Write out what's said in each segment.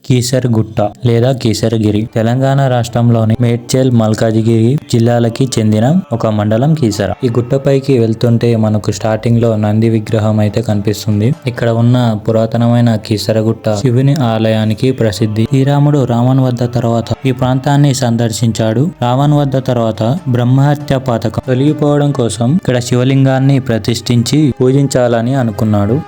కీసరగుట్ట లేదా కీసరగిరి తెలంగాణ రాష్ట్రంలోని మేడ్చల్ మల్కాజిగిరి జిల్లాలకి చెందిన ఒక మండలం కీసర. ఈ గుట్టపైకి వెళ్తుంటే మనకు స్టార్టింగ్ లో నంది విగ్రహం అయితే కనిపిస్తుంది. ఇక్కడ ఉన్న పురాతనమైన కీసరగుట్ట శివుని ఆలయానికి ప్రసిద్ధి. శ్రీరాముడు రావణ్ వద్ద తర్వాత ఈ ప్రాంతాన్ని సందర్శించాడు. రావణ్ వద్ద తర్వాత బ్రహ్మహత్య పాతకం తొలగిపోవడం కోసం ఇక్కడ శివలింగాన్ని ప్రతిష్ఠించి పూజించాలని అనుకున్నాడు.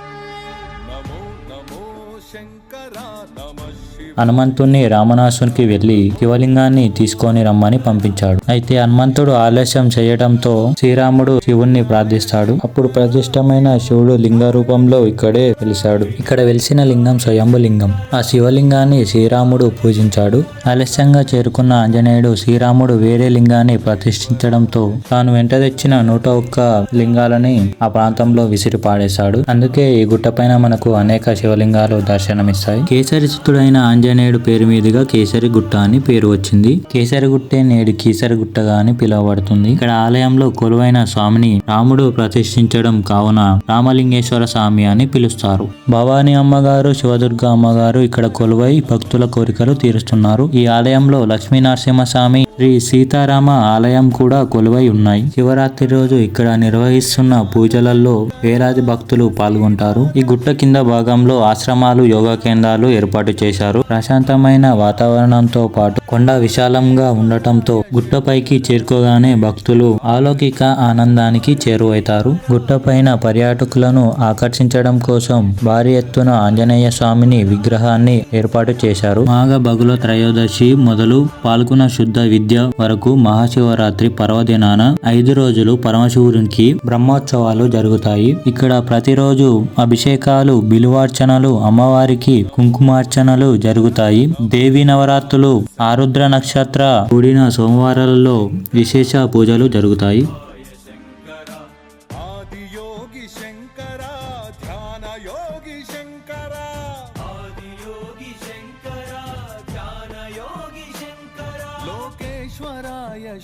హనుమంతుణ్ణి రామనాసునికి వెళ్లి శివలింగాన్ని తీసుకొని రమ్మని పంపించాడు. అయితే హనుమంతుడు ఆలస్యం చేయడంతో శ్రీరాముడు శివుణ్ణి ప్రార్థిస్తాడు. అప్పుడు ప్రతిష్టమైన శివుడు లింగ రూపంలో ఇక్కడే వెలిశాడు. ఇక్కడ వెలిసిన లింగం స్వయంభు లింగం. ఆ శివలింగాన్ని శ్రీరాముడు పూజించాడు. ఆలస్యంగా చేరుకున్న ఆంజనేయుడు శ్రీరాముడు వేరే లింగాన్ని ప్రతిష్ఠించడంతో తాను వెంట తెచ్చిన 101 లింగాలని ఆ ప్రాంతంలో విసిరి పాడేశాడు. అందుకే ఈ గుట్టపైన మనకు అనేక శివలింగాలు దర్శనమిస్తాయి. కేసరి చిత్తుడైన ఆంజనేయుడు పేరు మీదుగా కేసరి గుట్ట అని పేరు వచ్చింది. కేసరి గుట్టే నేడు కీసరగుట్టగా అని పిలువబడుతుంది. ఇక్కడ ఆలయంలో కొలువైన స్వామిని రాముడు ప్రతిష్ఠించడం కావున రామలింగేశ్వర స్వామి అని పిలుస్తారు. భవానీ అమ్మగారు, శివదుర్గ అమ్మగారు ఇక్కడ కొలువై భక్తుల కోరికలు తీరుస్తున్నారు. ఈ ఆలయంలో లక్ష్మీనరసింహస్వామి, శ్రీ సీతారామ ఆలయం కూడా కొలువై ఉన్నాయి. శివరాత్రి రోజు ఇక్కడ నిర్వహిస్తున్న పూజలలో వేలాది భక్తులు పాల్గొంటారు. ఈ గుట్ట కింద భాగంలో ఆశ్రమాలు, యోగా కేంద్రాలు ఏర్పాటు చేశారు. ప్రశాంతమైన వాతావరణంతో పాటు కొండ విశాలంగా ఉండటంతో గుట్టపైకి చేరుకోగానే భక్తులు అలౌకిక ఆనందానికి చేరువైతారు. గుట్టపైన పర్యాటకులను ఆకర్షించడం కోసం భారీ ఎత్తున ఆంజనేయ స్వామిని విగ్రహాన్ని ఏర్పాటు చేశారు. మాఘ బగుల త్రయోదశి మొదలు పాల్గొన శుద్ధ విద్య వరకు మహాశివరాత్రి పర్వదినాన 5 రోజులు పరమశివునికి బ్రహ్మోత్సవాలు జరుగుతాయి. ఇక్కడ ప్రతిరోజు అభిషేకాలు, బిలువార్చనలు, అమ్మవారికి కుంకుమార్చనలు జరుగుతాయి. దేవి నవరాత్రులు, ఆరుద్ర నక్షత్ర కూడిన సోమవారాలలో విశేష పూజలు జరుగుతాయి.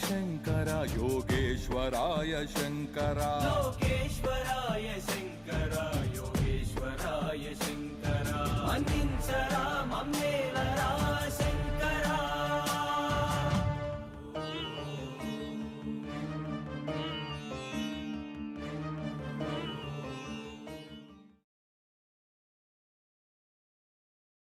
శంకర యోగేశ్వరాయ శంకర, లోకేశ్వరాయ శంకర యోగేశ్వరాయ శంకర, మన్నించరా మమ్మ